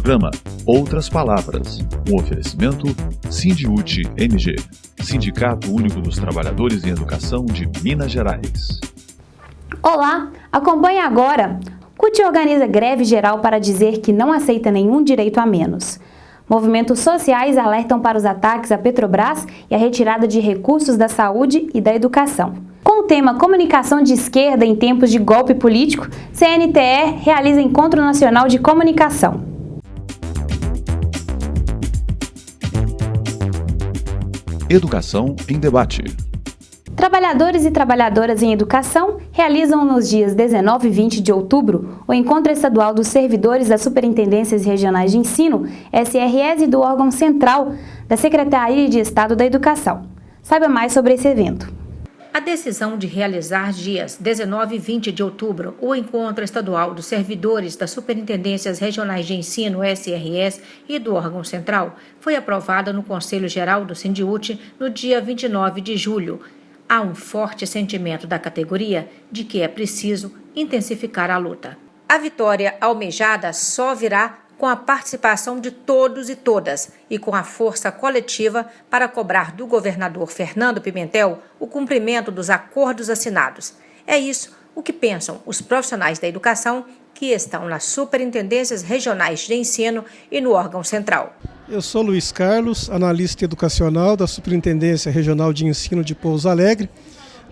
Programa Outras Palavras, um oferecimento Sindiúti MG, Sindicato Único dos Trabalhadores em Educação de Minas Gerais. Olá, acompanhe agora. CUT organiza greve geral para dizer que não aceita nenhum direito a menos. Movimentos sociais alertam para os ataques à Petrobras e a retirada de recursos da saúde e da educação. Com o tema Comunicação de Esquerda em tempos de golpe político, CNTE realiza Encontro Nacional de Comunicação. Educação em Debate. Trabalhadores e trabalhadoras em educação realizam nos dias 19 e 20 de outubro o Encontro Estadual dos Servidores das Superintendências Regionais de Ensino, SRS, e do órgão central da Secretaria de Estado da Educação. Saiba mais sobre esse evento. A decisão de realizar dias 19 e 20 de outubro o Encontro Estadual dos Servidores das Superintendências Regionais de Ensino, SRS, e do órgão central foi aprovada no Conselho Geral do Sindiúti no dia 29 de julho. Há um forte sentimento da categoria de que é preciso intensificar a luta. A vitória almejada só virá com a participação de todos e todas e com a força coletiva para cobrar do governador Fernando Pimentel o cumprimento dos acordos assinados. É isso o que pensam os profissionais da educação que estão nas superintendências regionais de ensino e no órgão central. Eu sou Luiz Carlos, analista educacional da Superintendência Regional de Ensino de Pouso Alegre.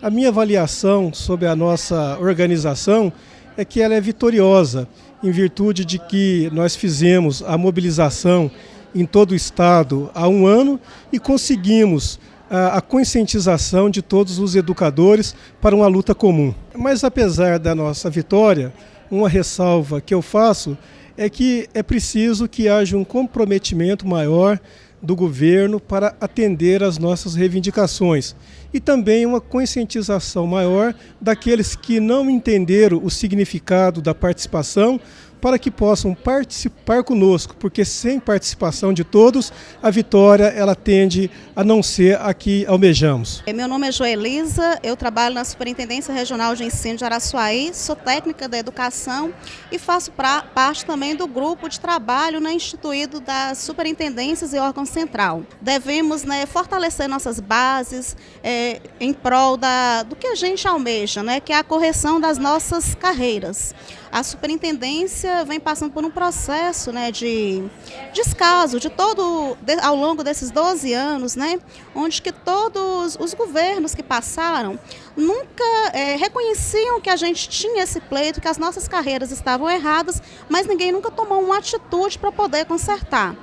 A minha avaliação sobre a nossa organização é que ela é vitoriosa, em virtude de que nós fizemos a mobilização em todo o estado há um ano e conseguimos a conscientização de todos os educadores para uma luta comum. Mas apesar da nossa vitória, uma ressalva que eu faço é que é preciso que haja um comprometimento maior do governo para atender às nossas reivindicações e também uma conscientização maior daqueles que não entenderam o significado da participação para que possam participar conosco, porque sem participação de todos, a vitória ela tende a não ser a que almejamos. Meu nome é Joelisa, eu trabalho na Superintendência Regional de Ensino de Araçuaí, sou técnica da educação e faço parte também do grupo de trabalho instituído das superintendências e órgão central. Devemos fortalecer nossas bases em prol do que a gente almeja, que é a correção das nossas carreiras. A superintendência vem passando por um processo de descaso ao longo desses 12 anos, onde que todos os governos que passaram nunca reconheciam que a gente tinha esse pleito, que as nossas carreiras estavam erradas, mas ninguém nunca tomou uma atitude para poder consertar.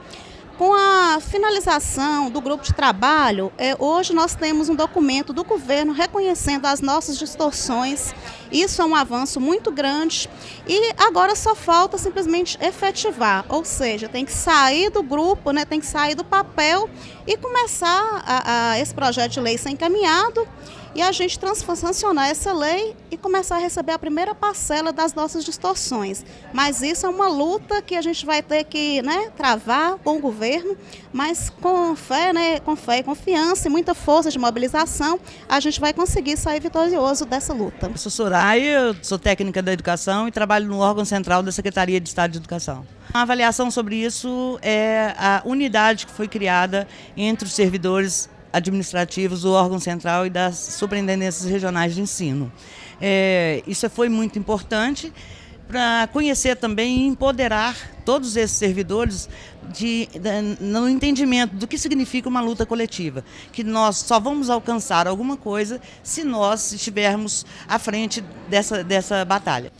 Com a finalização do grupo de trabalho, hoje nós temos um documento do governo reconhecendo as nossas distorções. Isso é um avanço muito grande e agora só falta simplesmente efetivar, ou seja, tem que sair do grupo, tem que sair do papel e começar esse projeto de lei ser encaminhado e a gente sancionar essa lei e começar a receber a primeira parcela das nossas distorções. Mas isso é uma luta que a gente vai ter que travar com o governo, mas com fé e confiança e muita força de mobilização, a gente vai conseguir sair vitorioso dessa luta. Eu sou Soraya, sou técnica da educação e trabalho no órgão central da Secretaria de Estado de Educação. A avaliação sobre isso é a unidade que foi criada entre os servidores administrativos do órgão central e das superintendências regionais de ensino. Isso foi muito importante para conhecer também e empoderar todos esses servidores no entendimento do que significa uma luta coletiva, que nós só vamos alcançar alguma coisa se nós estivermos à frente dessa batalha.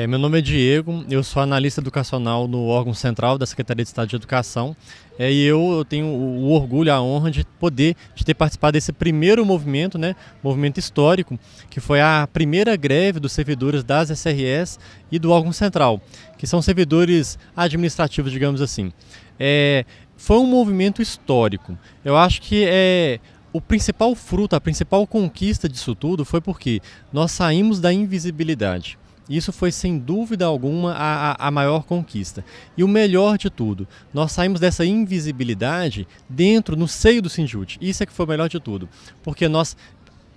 Meu nome é Diego, eu sou analista educacional no órgão central da Secretaria de Estado de Educação e eu tenho o orgulho, a honra de ter participado desse primeiro movimento, movimento histórico, que foi a primeira greve dos servidores das SRS e do órgão central, que são servidores administrativos, digamos assim. Foi um movimento histórico. Eu acho que o principal fruto, a principal conquista disso tudo foi porque nós saímos da invisibilidade. Isso foi, sem dúvida alguma, a maior conquista. E o melhor de tudo, nós saímos dessa invisibilidade no seio do Sindiúti. Isso é que foi o melhor de tudo, porque nós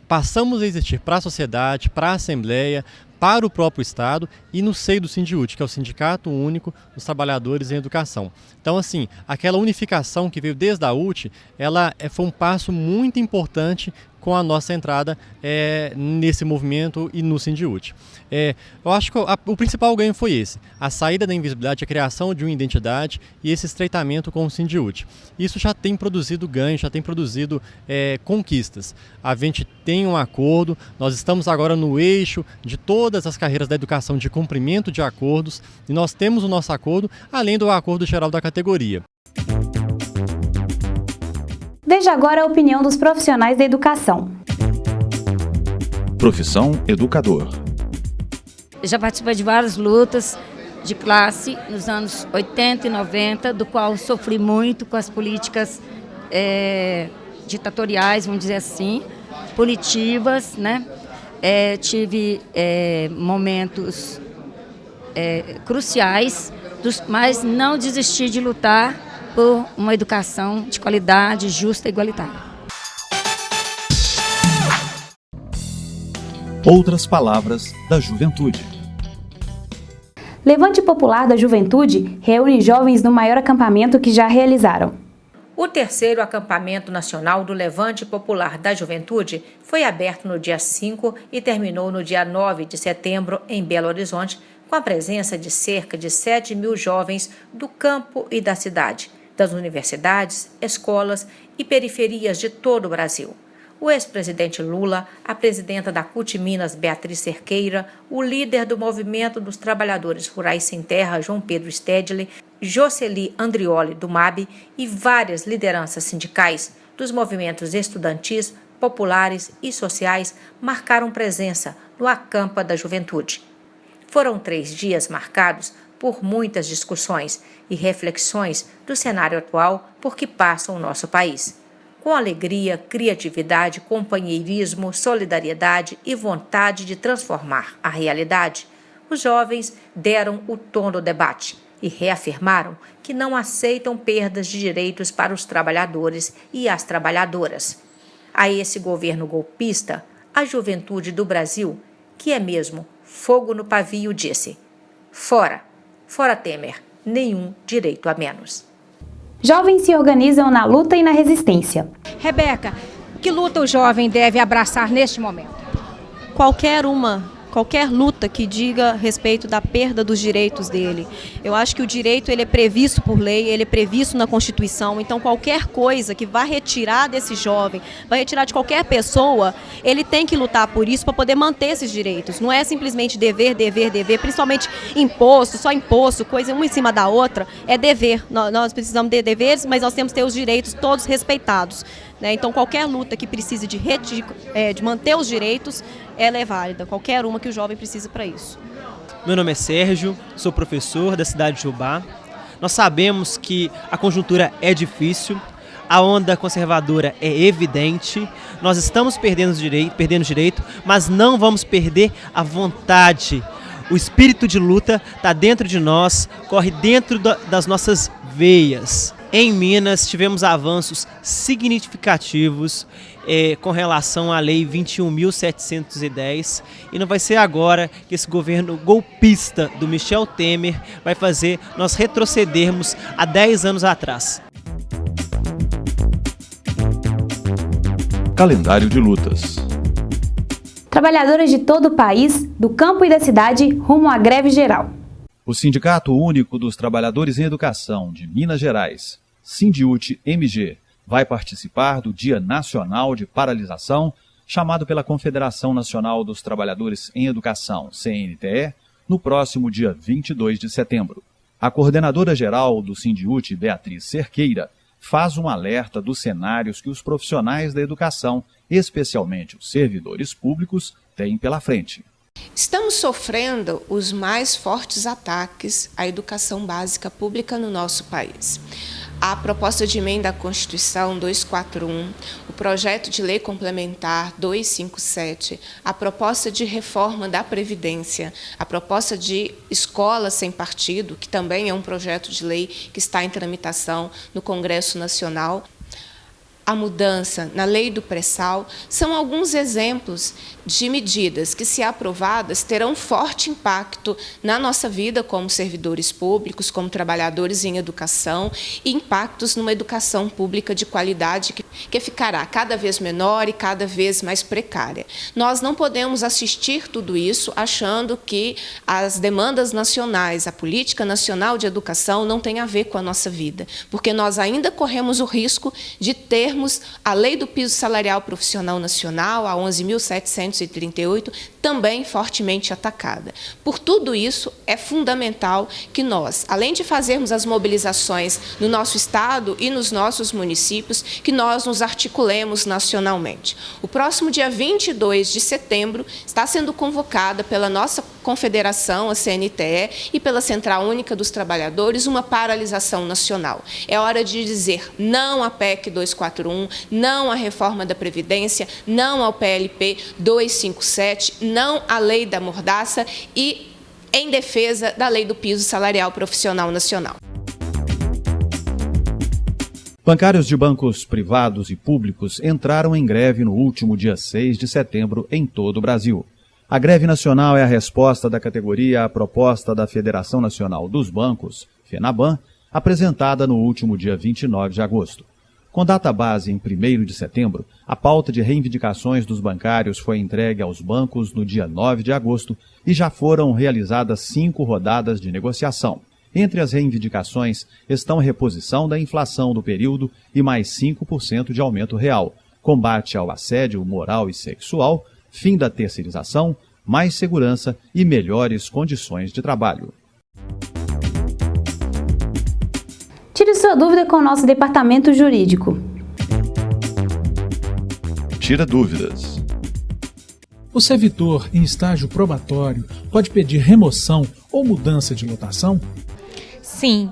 passamos a existir para a sociedade, para a Assembleia, para o próprio Estado e no seio do Sindiúti, que é o Sindicato Único dos Trabalhadores em Educação. Então, assim, aquela unificação que veio desde a UTE, ela foi um passo muito importante com a nossa entrada nesse movimento e no Sindiúti. Eu acho que o principal ganho foi esse, a saída da invisibilidade, a criação de uma identidade e esse estreitamento com o Sindiúti. Isso já tem produzido ganhos, já tem produzido conquistas. A gente tem um acordo, nós estamos agora no eixo de todas as carreiras da educação de cumprimento de acordos e nós temos o nosso acordo, além do acordo geral da categoria. Veja agora a opinião dos profissionais da educação. Profissão educador. Já participei de várias lutas de classe nos anos 80 e 90, do qual sofri muito com as políticas ditatoriais, vamos dizer assim, punitivas, né? Tive momentos cruciais, mas não desisti de lutar por uma educação de qualidade, justa e igualitária. Outras palavras da juventude. Levante Popular da Juventude reúne jovens no maior acampamento que já realizaram. O terceiro acampamento nacional do Levante Popular da Juventude foi aberto no dia 5 e terminou no dia 9 de setembro em Belo Horizonte, com a presença de cerca de 7.000 jovens do campo e da cidade, das universidades, escolas e periferias de todo o Brasil. O ex-presidente Lula, a presidenta da CUT Minas, Beatriz Cerqueira, o líder do Movimento dos Trabalhadores Rurais Sem Terra, João Pedro Stedley, Jocely Andrioli, do MAB, e várias lideranças sindicais dos movimentos estudantis, populares e sociais marcaram presença no Acampa da Juventude. Foram 3 dias marcados por muitas discussões e reflexões do cenário atual por que passa o nosso país. Com alegria, criatividade, companheirismo, solidariedade e vontade de transformar a realidade, os jovens deram o tom do debate e reafirmaram que não aceitam perdas de direitos para os trabalhadores e as trabalhadoras. A esse governo golpista, a juventude do Brasil, que é mesmo fogo no pavio, disse: fora Temer, nenhum direito a menos. Jovens se organizam na luta e na resistência. Rebeca, que luta o jovem deve abraçar neste momento? Qualquer luta que diga respeito da perda dos direitos dele. Eu acho que o direito ele é previsto por lei, ele é previsto na Constituição, então qualquer coisa que vá retirar desse jovem, vai retirar de qualquer pessoa, ele tem que lutar por isso para poder manter esses direitos. Não é simplesmente dever, principalmente imposto, só imposto, coisa uma em cima da outra, é dever. Nós precisamos de deveres, mas nós temos que ter os direitos todos respeitados. Então qualquer luta que precise de manter os direitos, ela é válida, qualquer uma que o jovem precisa para isso. Meu nome é Sérgio, sou professor da cidade de Jubá. Nós sabemos que a conjuntura é difícil, a onda conservadora é evidente, nós estamos perdendo direito, mas não vamos perder a vontade. O espírito de luta está dentro de nós, corre dentro das nossas veias. Em Minas, tivemos avanços significativos com relação à Lei 21.710 e não vai ser agora que esse governo golpista do Michel Temer vai fazer nós retrocedermos a 10 anos atrás. Calendário de lutas. Trabalhadoras de todo o país, do campo e da cidade, rumo à greve geral. O Sindicato Único dos Trabalhadores em Educação de Minas Gerais, Sindiúti-MG, vai participar do Dia Nacional de Paralisação, chamado pela Confederação Nacional dos Trabalhadores em Educação, CNTE, no próximo dia 22 de setembro. A coordenadora-geral do Sindiúti, Beatriz Cerqueira, faz um alerta dos cenários que os profissionais da educação, especialmente os servidores públicos, têm pela frente. Estamos sofrendo os mais fortes ataques à educação básica pública no nosso país. A proposta de emenda à Constituição 241, o projeto de lei complementar 257, a proposta de reforma da Previdência, a proposta de escola sem partido, que também é um projeto de lei que está em tramitação no Congresso Nacional. a mudança na lei do pré-sal são alguns exemplos de medidas que, se aprovadas, terão forte impacto na nossa vida como servidores públicos, como trabalhadores em educação, e impactos numa educação pública de qualidade que ficará cada vez menor e cada vez mais precária. Nós não podemos assistir tudo isso achando que as demandas nacionais, a política nacional de educação não tem a ver com a nossa vida, porque nós ainda corremos o risco de termos a Lei do Piso Salarial Profissional Nacional, a 11.738, também fortemente atacada. Por tudo isso, é fundamental que nós, além de fazermos as mobilizações no nosso Estado e nos nossos municípios, que nós nos articulemos nacionalmente. O próximo dia 22 de setembro está sendo convocada pela nossa confederação, a CNTE, e pela Central Única dos Trabalhadores, uma paralisação nacional. É hora de dizer não à PEC 241, não à reforma da Previdência, não ao PLP 257, não à lei da mordaça e em defesa da lei do piso salarial profissional nacional. Bancários de bancos privados e públicos entraram em greve no último dia 6 de setembro em todo o Brasil. A greve nacional é a resposta da categoria à proposta da Federação Nacional dos Bancos, FENABAN, apresentada no último dia 29 de agosto. Com data base em 1º de setembro, a pauta de reivindicações dos bancários foi entregue aos bancos no dia 9 de agosto e já foram realizadas 5 rodadas de negociação. Entre as reivindicações estão a reposição da inflação do período e mais 5% de aumento real, combate ao assédio moral e sexual, fim da terceirização, mais segurança e melhores condições de trabalho. Tire sua dúvida com o nosso departamento jurídico. Tira dúvidas. O servidor em estágio probatório pode pedir remoção ou mudança de lotação? Sim,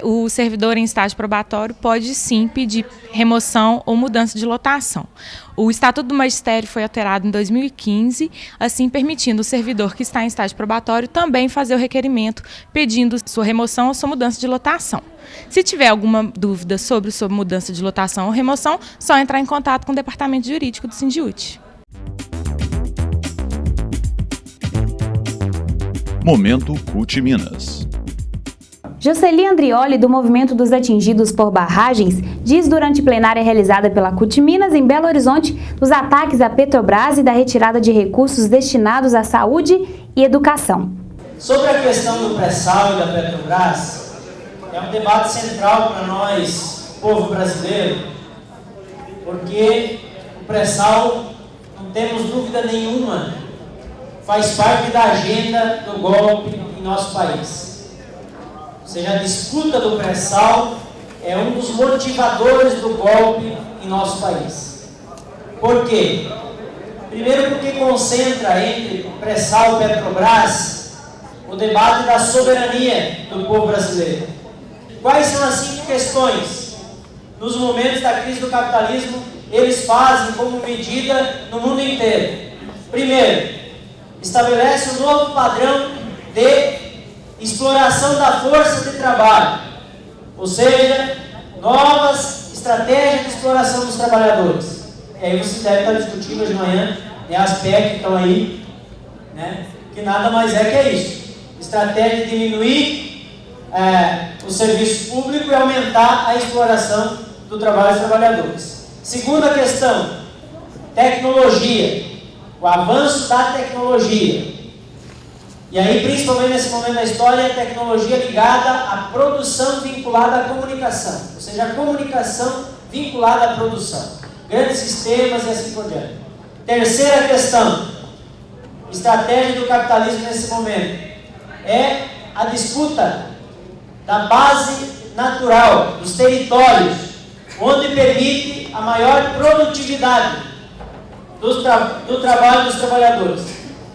o servidor em estágio probatório pode sim pedir remoção ou mudança de lotação. O Estatuto do Magistério foi alterado em 2015, assim permitindo o servidor que está em estágio probatório também fazer o requerimento pedindo sua remoção ou sua mudança de lotação. Se tiver alguma dúvida sobre sua mudança de lotação ou remoção, só entrar em contato com o Departamento Jurídico do Sindiúti. Momento CUT Minas. Jocely Andrioli, do Movimento dos Atingidos por Barragens, diz durante plenária realizada pela CUT Minas em Belo Horizonte dos ataques à Petrobras e da retirada de recursos destinados à saúde e educação. Sobre a questão do pré-sal e da Petrobras, é um debate central para nós, povo brasileiro, porque o pré-sal, não temos dúvida nenhuma, faz parte da agenda do golpe em nosso país. Ou seja, a disputa do pré-sal é um dos motivadores do golpe em nosso país. Por quê? Primeiro porque concentra entre pré-sal e Petrobras o debate da soberania do povo brasileiro. Quais são as 5 questões? Nos momentos da crise do capitalismo, eles fazem como medida no mundo inteiro. Primeiro, estabelece um novo padrão de exploração da força de trabalho, ou seja, novas estratégias de exploração dos trabalhadores. E aí você deve estar discutindo hoje de manhã, as PEC que estão aí, que nada mais é que isso. Estratégia de diminuir o serviço público e aumentar a exploração do trabalho dos trabalhadores. Segunda questão, tecnologia, o avanço da tecnologia. E aí, principalmente nesse momento da história, a tecnologia ligada à produção vinculada à comunicação. Ou seja, a comunicação vinculada à produção. Grandes sistemas e assim por diante. Terceira questão, estratégia do capitalismo nesse momento, é a disputa da base natural, dos territórios, onde permite a maior produtividade do trabalho dos trabalhadores,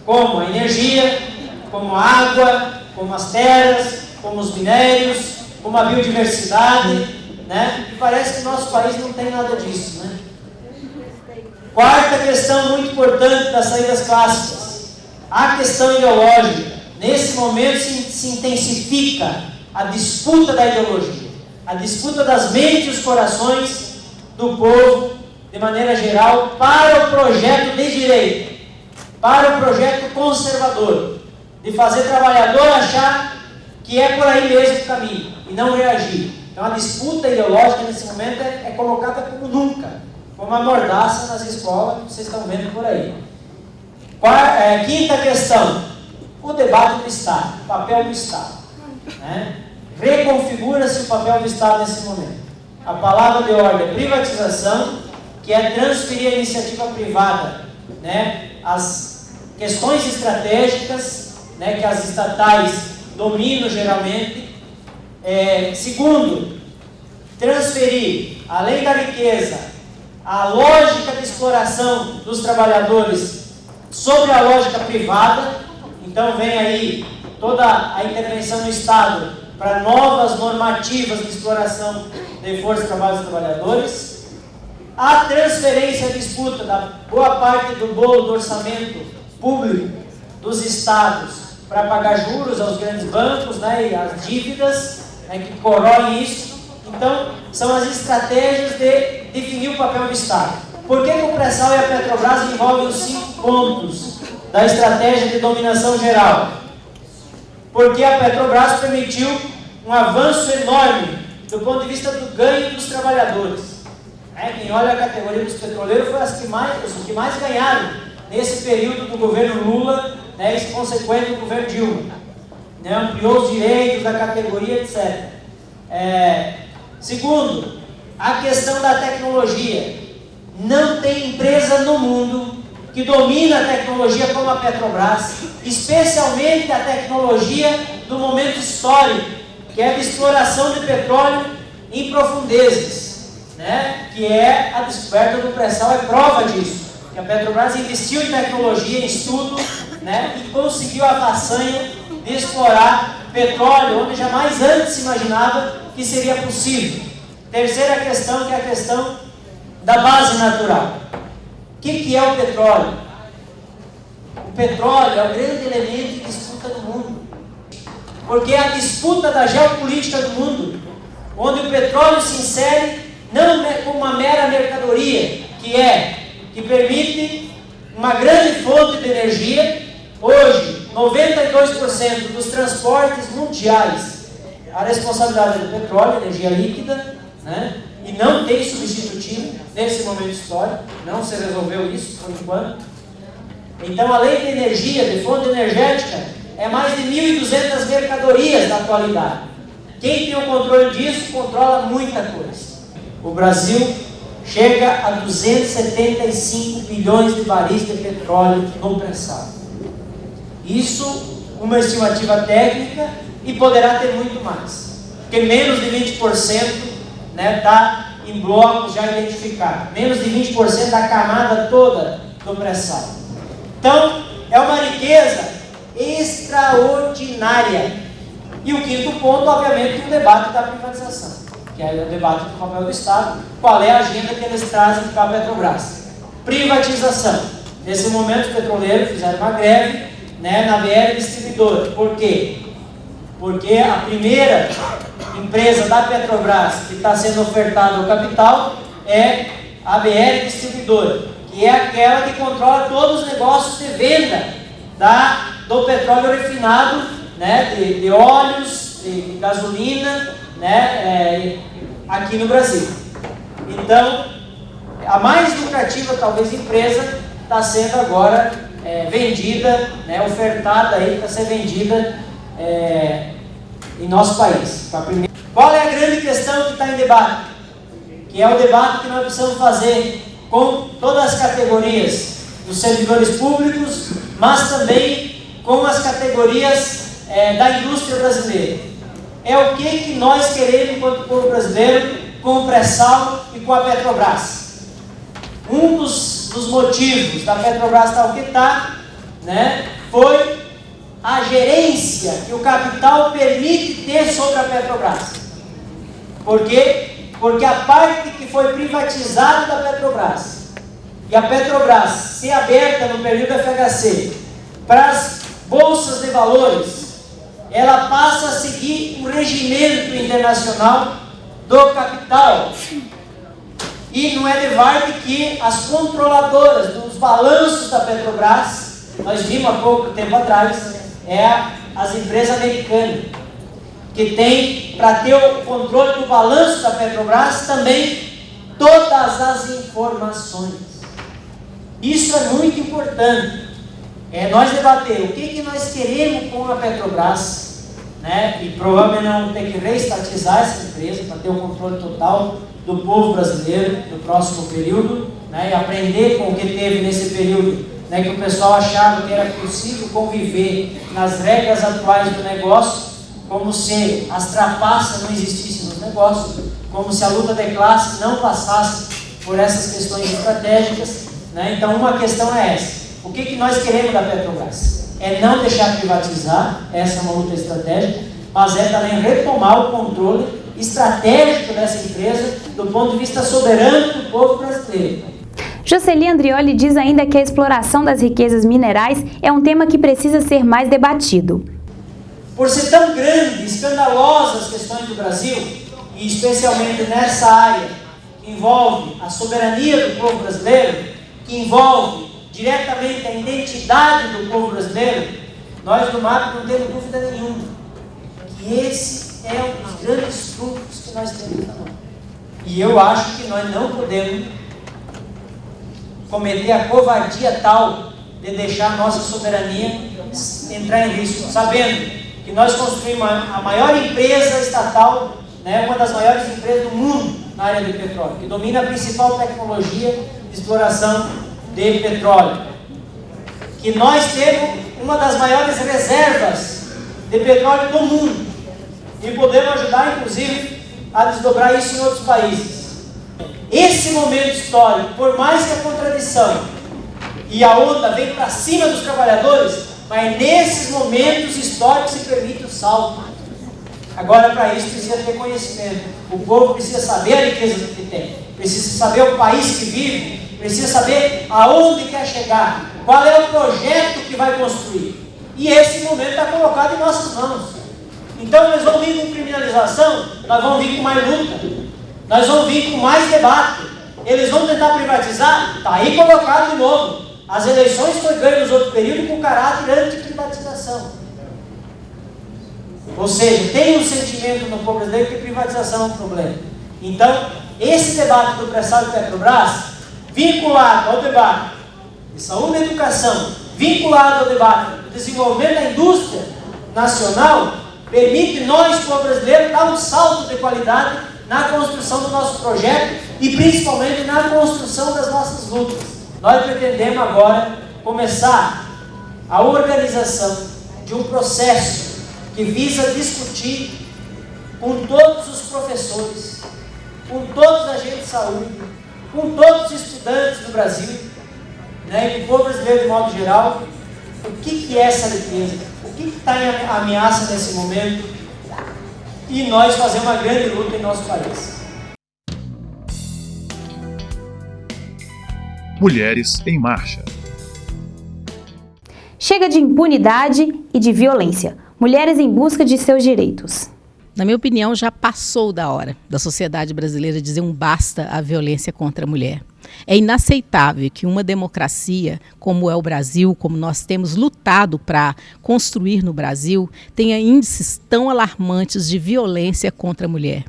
como a energia, como a água, como as terras, como os minérios, como a biodiversidade, E parece que o nosso país não tem nada disso, Quarta questão muito importante das saídas clássicas, a questão ideológica. Nesse momento se intensifica a disputa da ideologia, a disputa das mentes e os corações do povo, de maneira geral, para o projeto de direita, para o projeto conservador, de fazer o trabalhador achar que é por aí mesmo o caminho, e não reagir. Então a disputa ideológica nesse momento é colocada como nunca, como uma mordaça nas escolas que vocês estão vendo por aí. Quinta questão, o debate do Estado, o papel do Estado. Né? Reconfigura-se o papel do Estado nesse momento. A palavra de ordem é privatização, que é transferir a iniciativa privada, né, as questões estratégicas, né, que as estatais dominam geralmente. Segundo, transferir, além da riqueza, a lógica de exploração dos trabalhadores sobre a lógica privada. Então vem aí toda a intervenção no Estado para novas normativas de exploração de força de trabalho dos trabalhadores. A transferência, a disputa da boa parte do bolo do orçamento público dos estados para pagar juros aos grandes bancos, né, e as dívidas, né, que corroem isso. Então, são as estratégias de definir o papel do Estado. Por que o pré-sal e a Petrobras envolvem os 5 pontos da estratégia de dominação geral? Porque a Petrobras permitiu um avanço enorme do ponto de vista do ganho dos trabalhadores. Quem olha a categoria dos petroleiros foi os que mais ganharam nesse período do governo Lula, né, e consequente do governo Dilma. Né, ampliou os direitos da categoria, etc. Segundo, a questão da tecnologia. Não tem empresa no mundo que domina a tecnologia como a Petrobras, especialmente a tecnologia do momento histórico, que é a de exploração de petróleo em profundezas. Né, que é a descoberta do pré-sal, é prova disso. Que a Petrobras investiu em tecnologia, em estudo, né, e conseguiu a façanha de explorar petróleo, onde jamais antes se imaginava que seria possível. Terceira questão, que é a questão da base natural. O que é o petróleo? O petróleo é o grande elemento de disputa do mundo. Porque é a disputa da geopolítica do mundo, onde o petróleo se insere não como uma mera mercadoria, que permite uma grande fonte de energia. Hoje, 92% dos transportes mundiais, a responsabilidade do petróleo, energia líquida, né? E não tem substitutivo nesse momento histórico, não se resolveu isso por enquanto. Então, além de energia, de fonte energética, é mais de 1.200 mercadorias na atualidade. Quem tem o controle disso, controla muita coisa. O Brasil chega a 275 bilhões de baris de petróleo no pré-sal. Isso, uma estimativa técnica, e poderá ter muito mais. Porque menos de 20%, né, está em blocos já identificados. Menos de 20% da camada toda do pré-sal. Então, é uma riqueza extraordinária. E o quinto ponto, obviamente, é o debate da privatização, que é o debate do papel do Estado. Qual é a agenda que eles trazem para a Petrobras? Privatização. Nesse momento, os petroleiros fizeram uma greve, né, na BR Distribuidora. Por quê? Porque a primeira empresa da Petrobras que está sendo ofertada ao capital é a BR Distribuidora, que é aquela que controla todos os negócios de venda do petróleo refinado, né, de óleos, de gasolina, né, aqui no Brasil. Então, a mais lucrativa, talvez, empresa está sendo agora vendida, né, ofertada aí para ser vendida em nosso país. Qual é a grande questão que está em debate? Que é o debate que nós precisamos fazer com todas as categorias dos servidores públicos, mas também com as categorias da indústria brasileira. É o que nós queremos enquanto povo brasileiro com o pré-sal e com a Petrobras. Um dos motivos da Petrobras estar o que está, né, foi a gerência que o capital permite ter sobre a Petrobras. Por quê? Porque a parte que foi privatizada da Petrobras e a Petrobras ser aberta no período FHC para as bolsas de valores, ela passa a seguir o regimento internacional do capital. E não é de varde que as controladoras dos balanços da Petrobras, nós vimos há pouco tempo atrás, as empresas americanas, que tem, para ter o controle do balanço da Petrobras, também todas as informações. Isso é muito importante. Nós debater o que nós queremos com a Petrobras, né? E provavelmente não ter que reestatizar essa empresa para ter o controle total do povo brasileiro no próximo período, né? E aprender com o que teve nesse período, né? Que o pessoal achava que era possível conviver nas regras atuais do negócio, como se as trapaças não existissem nos negócios, como se a luta de classe não passasse por essas questões estratégicas, né? Então uma questão é essa: o que nós queremos da Petrobras? É não deixar privatizar, essa é uma luta estratégica, mas é também retomar o controle estratégico dessa empresa do ponto de vista soberano do povo brasileiro. Jocely Andrioli diz ainda que a exploração das riquezas minerais é um tema que precisa ser mais debatido. Por ser tão grande, escandalosa as questões do Brasil, e especialmente nessa área que envolve a soberania do povo brasileiro, que envolve diretamente a identidade do povo brasileiro, nós do MAP não temos dúvida nenhuma que esse é um dos grandes trunfos que nós temos na mão. E eu acho que nós não podemos cometer a covardia tal de deixar a nossa soberania entrar em risco, sabendo que nós construímos a maior empresa estatal, né, uma das maiores empresas do mundo na área de petróleo, que domina a principal tecnologia de exploração de petróleo, que nós temos uma das maiores reservas de petróleo do mundo e podemos ajudar, inclusive, a desdobrar isso em outros países. Esse momento histórico, por mais que a contradição e a onda vem para cima dos trabalhadores, mas nesses momentos históricos se permite o salto. Agora, para isso, precisa ter conhecimento. O povo precisa saber a riqueza que tem, precisa saber o país que vive, precisa saber aonde quer chegar, qual é o projeto que vai construir. E esse momento está colocado em nossas mãos. Então, nós vamos vir com criminalização, nós vamos vir com mais luta, nós vamos vir com mais debate. Eles vão tentar privatizar, está aí colocado de novo. As eleições foi ganho nos outros períodos com caráter anti-privatização. Ou seja, tem um sentimento no povo brasileiro que privatização é um problema. Então, esse debate do pré-sal de Petrobras, vinculado ao debate de saúde e educação, vinculado ao debate do desenvolvimento da indústria nacional, permite nós, povo brasileiro, dar um salto de qualidade na construção do nosso projeto e principalmente na construção das nossas lutas. Nós pretendemos agora começar a organização de um processo que visa discutir com todos os professores, com todos os agentes de saúde, com todos os estudantes do Brasil, né, e com o povo brasileiro de modo geral, o que é essa riqueza, o que está em ameaça nesse momento, e nós fazer uma grande luta em nosso país. Mulheres em Marcha. Chega de impunidade e de violência. Mulheres em busca de seus direitos. Na minha opinião, já passou da hora da sociedade brasileira dizer um basta à violência contra a mulher. É inaceitável que uma democracia como é o Brasil, como nós temos lutado para construir no Brasil, tenha índices tão alarmantes de violência contra a mulher.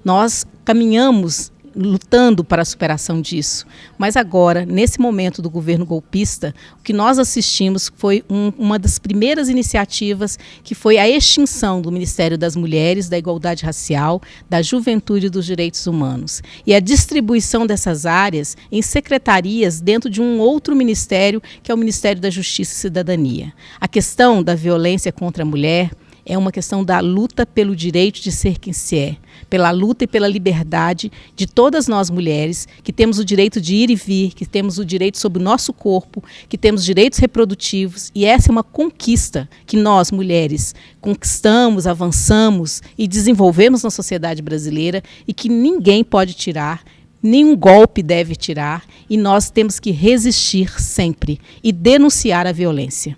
Nós caminhamos lutando para a superação disso. Mas agora, nesse momento do governo golpista, o que nós assistimos foi uma das primeiras iniciativas, que foi a extinção do Ministério das Mulheres, da Igualdade Racial, da Juventude e dos Direitos Humanos. E a distribuição dessas áreas em secretarias dentro de um outro ministério, que é o Ministério da Justiça e Cidadania. A questão da violência contra a mulher é uma questão da luta pelo direito de ser quem se é, pela luta e pela liberdade de todas nós mulheres, que temos o direito de ir e vir, que temos o direito sobre o nosso corpo, que temos direitos reprodutivos, e essa é uma conquista que nós, mulheres, conquistamos, avançamos e desenvolvemos na sociedade brasileira e que ninguém pode tirar, nenhum golpe deve tirar, e nós temos que resistir sempre e denunciar a violência.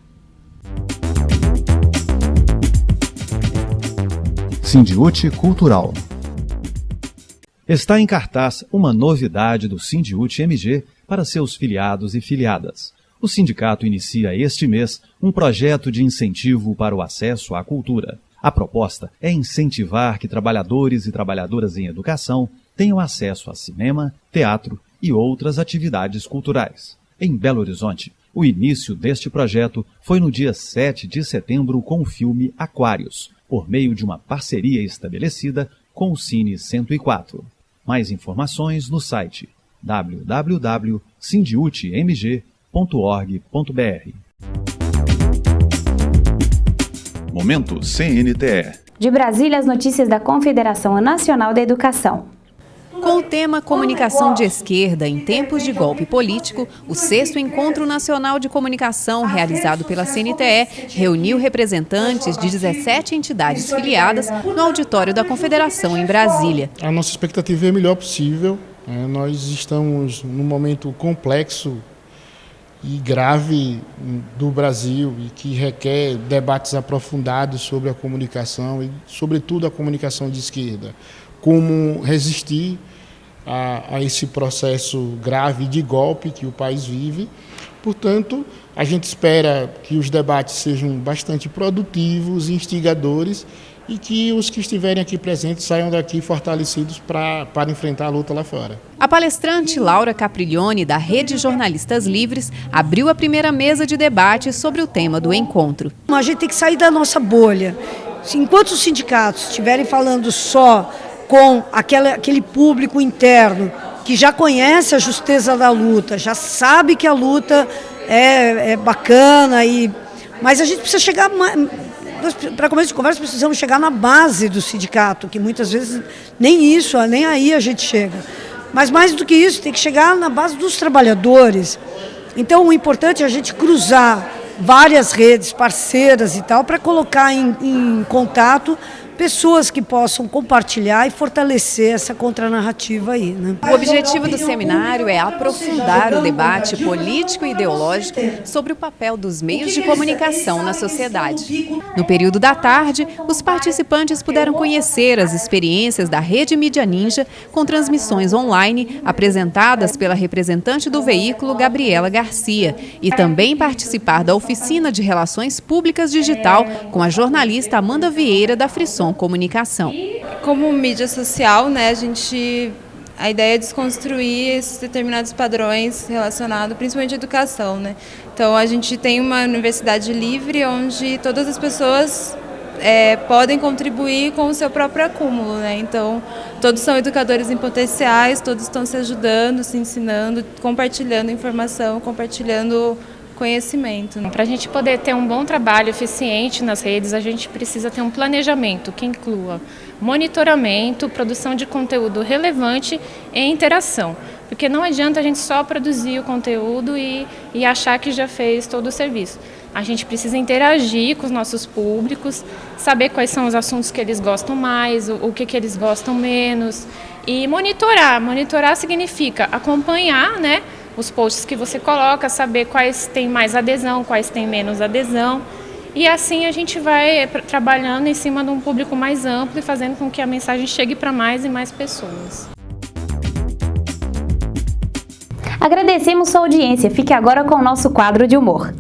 Sindiúti Cultural. Está em cartaz uma novidade do Sindiúte-MG para seus filiados e filiadas. O sindicato inicia este mês um projeto de incentivo para o acesso à cultura. A proposta é incentivar que trabalhadores e trabalhadoras em educação tenham acesso a cinema, teatro e outras atividades culturais. Em Belo Horizonte, o início deste projeto foi no dia 7 de setembro com o filme Aquários, por meio de uma parceria estabelecida com o Cine 104. Mais informações no site www.sindiutemg.org.br. Momento CNTE. De Brasília, as notícias da Confederação Nacional da Educação. Com o tema Comunicação de Esquerda em Tempos de Golpe Político, o 6º Encontro Nacional de Comunicação, realizado pela CNTE, reuniu representantes de 17 entidades filiadas no auditório da Confederação em Brasília. A nossa expectativa é a melhor possível. Nós estamos num momento complexo e grave do Brasil e que requer debates aprofundados sobre a comunicação e, sobretudo, a comunicação de esquerda. Como resistir a esse processo grave de golpe que o país vive. Portanto, a gente espera que os debates sejam bastante produtivos e instigadores e que os que estiverem aqui presentes saiam daqui fortalecidos para enfrentar a luta lá fora. A palestrante Laura Capriglione, da Rede Jornalistas Livres, abriu a primeira mesa de debate sobre o tema do encontro. A gente tem que sair da nossa bolha. Enquanto os sindicatos estiverem falando só com aquele público interno que já conhece a justeza da luta, já sabe que a luta é bacana, mas a gente precisa chegar, para começo de conversa, precisamos chegar na base do sindicato, que muitas vezes nem aí a gente chega. Mas mais do que isso, tem que chegar na base dos trabalhadores. Então o importante é a gente cruzar várias redes parceiras e tal, para colocar em contato pessoas que possam compartilhar e fortalecer essa contranarrativa aí, né? O objetivo do seminário é aprofundar o debate político e ideológico sobre o papel dos meios de comunicação na sociedade. No período da tarde, os participantes puderam conhecer as experiências da Rede Mídia Ninja com transmissões online apresentadas pela representante do veículo, Gabriela Garcia, e também participar da oficina de Relações Públicas Digital com a jornalista Amanda Vieira, da Frisson Comunicação. Como mídia social, né, a ideia é desconstruir esses determinados padrões relacionados principalmente à educação, né? Então a gente tem uma universidade livre onde todas as pessoas podem contribuir com o seu próprio acúmulo, né? Então todos são educadores em potenciais, todos estão se ajudando, se ensinando, compartilhando informação, compartilhando conhecimento. Para a gente poder ter um bom trabalho eficiente nas redes, a gente precisa ter um planejamento que inclua monitoramento, produção de conteúdo relevante e interação. Porque não adianta a gente só produzir o conteúdo e achar que já fez todo o serviço. A gente precisa interagir com os nossos públicos, saber quais são os assuntos que eles gostam mais, o que eles gostam menos. E monitorar. Monitorar significa acompanhar, né, os posts que você coloca, saber quais têm mais adesão, quais têm menos adesão. E assim a gente vai trabalhando em cima de um público mais amplo e fazendo com que a mensagem chegue para mais e mais pessoas. Agradecemos sua audiência. Fique agora com o nosso quadro de humor.